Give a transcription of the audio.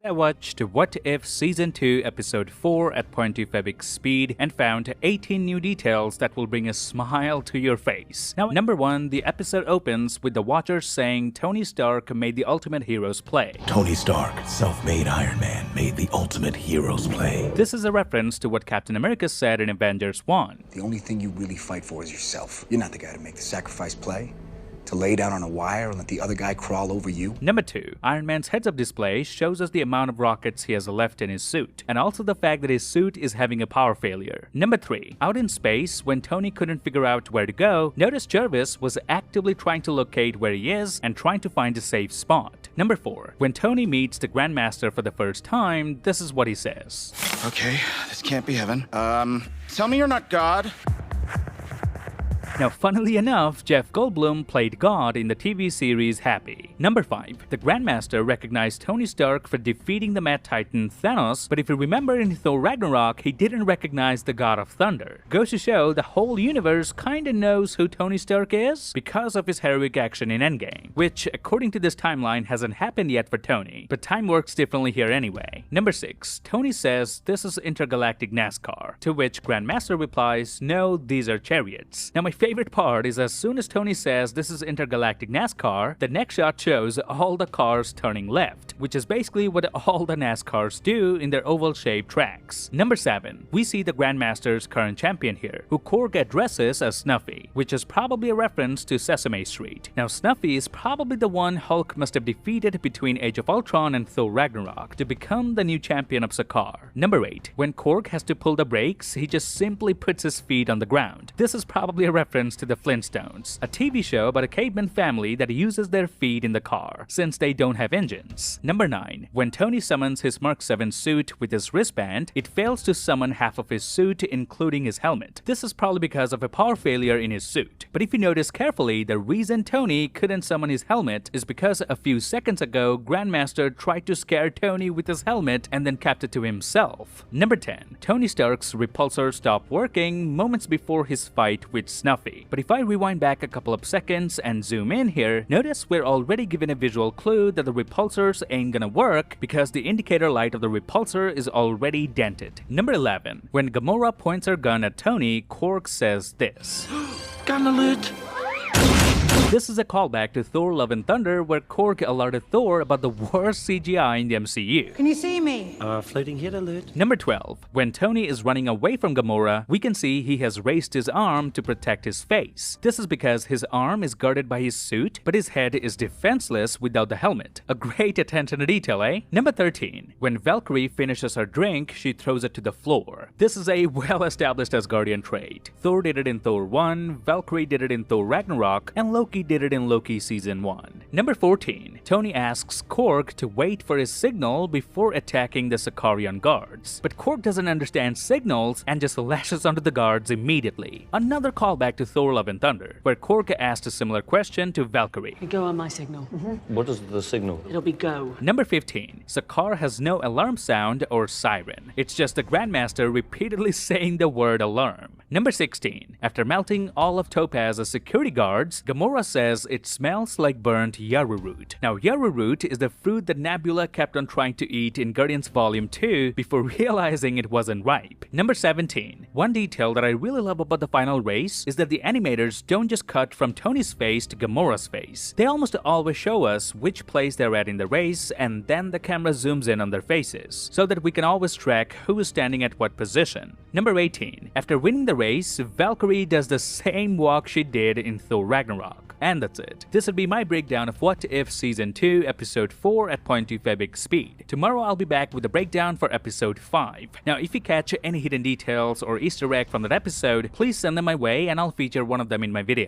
I watched What If Season 2 Episode 4 at 0.25x speed and found 18 new details that will bring a smile to your face. Now, number 1, the episode opens with the Watchers saying Tony Stark made the ultimate hero's play. Tony Stark, self-made Iron Man, made the ultimate hero's play. This is a reference to what Captain America said in Avengers 1. The only thing you really fight for is yourself. You're not the guy to make the sacrifice play. To lay down on a wire and let the other guy crawl over you. Number 2, Iron Man's heads-up display shows us the amount of rockets he has left in his suit, and also the fact that his suit is having a power failure. Number 3, out in space, when Tony couldn't figure out where to go, notice Jarvis was actively trying to locate where he is and trying to find a safe spot. Number 4, when Tony meets the Grandmaster for the first time, this is what he says. Okay, this can't be heaven. Tell me you're not God. Now, funnily enough, Jeff Goldblum played God in the TV series Happy. Number 5, the Grandmaster recognized Tony Stark for defeating the Mad Titan Thanos, but if you remember in Thor Ragnarok, he didn't recognize the God of Thunder. Goes to show the whole universe kinda knows who Tony Stark is because of his heroic action in Endgame, which, according to this timeline, hasn't happened yet for Tony, but time works differently here anyway. Number 6, Tony says this is intergalactic NASCAR, to which Grandmaster replies, no, these are chariots. Now, my favorite part is as soon as Tony says this is intergalactic NASCAR, the next shot shows all the cars turning left, which is basically what all the NASCARs do in their oval-shaped tracks. Number 7, we see the Grandmaster's current champion here, who Korg addresses as Snuffy, which is probably a reference to Sesame Street. Now, Snuffy is probably the one Hulk must have defeated between Age of Ultron and Thor Ragnarok to become the new champion of Sakaar. Number 8, when Korg has to pull the brakes, he just simply puts his feet on the ground. This is probably a reference to the Flintstones, a TV show about a caveman family that uses their feet in the car, since they don't have engines. Number 9, when Tony summons his Mark 7 suit with his wristband, it fails to summon half of his suit, including his helmet. This is probably because of a power failure in his suit. But if you notice carefully, the reason Tony couldn't summon his helmet is because a few seconds ago, Grandmaster tried to scare Tony with his helmet and then kept it to himself. Number 10, Tony Stark's repulsor stopped working moments before his fight with Snuffy. But if I rewind back a couple of seconds and zoom in here, notice we're already given a visual clue that the repulsors ain't gonna work because the indicator light of the repulsor is already dented. Number 11, when Gamora points her gun at Tony, Korg says this. Gun alert! This is a callback to Thor Love and Thunder, where Korg alerted Thor about the worst CGI in the MCU. Can you see me? Floating hit alert. Number 12. When Tony is running away from Gamora, we can see he has raised his arm to protect his face. This is because his arm is guarded by his suit, but his head is defenseless without the helmet. A great attention to detail, eh? Number 13. When Valkyrie finishes her drink, she throws it to the floor. This is a well-established Asgardian trait. Thor did it in Thor 1, Valkyrie did it in Thor Ragnarok, and Loki did it in Loki Season 1. Number 14. Tony asks Korg to wait for his signal before attacking the Sakaarian guards. But Korg doesn't understand signals and just lashes onto the guards immediately. Another callback to Thor Love and Thunder, where Korg asked a similar question to Valkyrie. Go on my signal. What is the signal? It'll be go. Number 15. Sakaar has no alarm sound or siren. It's just the Grandmaster repeatedly saying the word alarm. Number 16. After melting all of Topaz's security guards, Gamora says it smells like burnt yarrow root. Now, yarrow root is the fruit that Nebula kept on trying to eat in Guardians Volume 2 before realizing it wasn't ripe. Number 17. One detail that I really love about the final race is that the animators don't just cut from Tony's face to Gamora's face. They almost always show us which place they're at in the race, and then the camera zooms in on their faces, so that we can always track who is standing at what position. Number 18. After winning the race, Valkyrie does the same walk she did in Thor Ragnarok. And that's it. This would be my breakdown of What If Season 2 Episode 4 at 0.25x speed. Tomorrow I'll be back with a breakdown for Episode 5. Now, if you catch any hidden details or Easter egg from that episode, please send them my way and I'll feature one of them in my video.